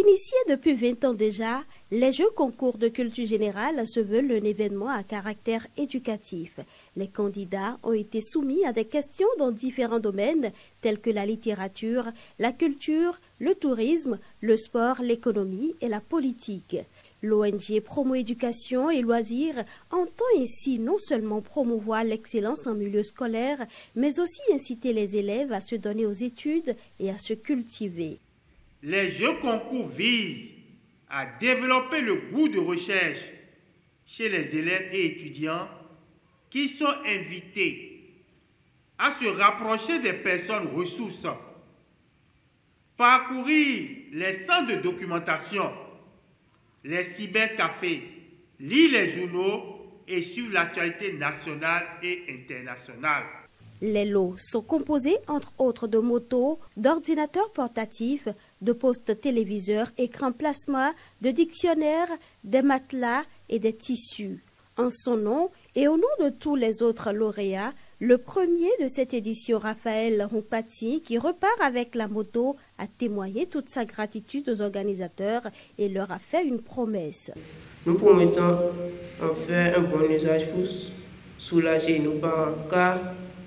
Initiés depuis 20 ans déjà, les Jeux concours de culture générale se veulent un événement à caractère éducatif. Les candidats ont été soumis à des questions dans différents domaines tels que la littérature, la culture, le tourisme, le sport, l'économie et la politique. L'ONG Promo Éducation et Loisirs entend ainsi non seulement promouvoir l'excellence en milieu scolaire, mais aussi inciter les élèves à se donner aux études et à se cultiver. Les Jeux concours visent à développer le goût de recherche chez les élèves et étudiants qui sont invités à se rapprocher des personnes ressources, parcourir les centres de documentation, les cybercafés, lire les journaux et suivre l'actualité nationale et internationale. Les lots sont composés entre autres de motos, d'ordinateurs portatifs, de postes téléviseurs, écrans plasma, de dictionnaires, des matelas et des tissus. En son nom et au nom de tous les autres lauréats, le premier de cette édition, Raphaël Rompati, qui repart avec la moto, a témoigné toute sa gratitude aux organisateurs et leur a fait une promesse. Nous promettons en faire un bon usage pour soulager nos parents, car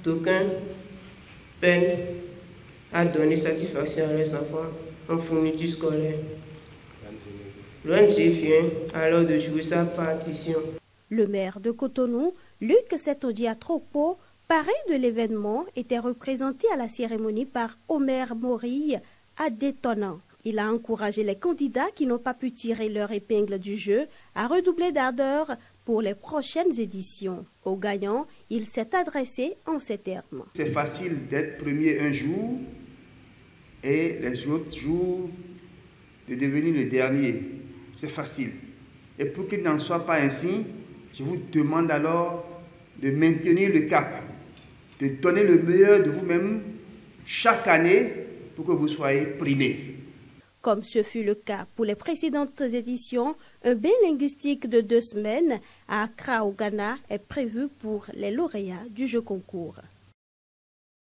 d'aucuns peinent à donner satisfaction à leurs enfants en fourniture scolaire. L'ONG vient alors de jouer sa partition. Le maire de Cotonou, Luc Setodia-Tropo, parrain de l'événement, était représenté à la cérémonie par Omer Morille à Détonnant. Il a encouragé les candidats qui n'ont pas pu tirer leur épingle du jeu à redoubler d'ardeur pour les prochaines éditions. Aux gagnants, il s'est adressé en ces termes. C'est facile d'être premier un jour et les autres jours de devenir le dernier. C'est facile. Et pour qu'il n'en soit pas ainsi, je vous demande alors de maintenir le cap, de donner le meilleur de vous-même chaque année pour que vous soyez primés. Comme ce fut le cas pour les précédentes éditions, un bain linguistique de 2 semaines à Accra au Ghana est prévu pour les lauréats du jeu concours.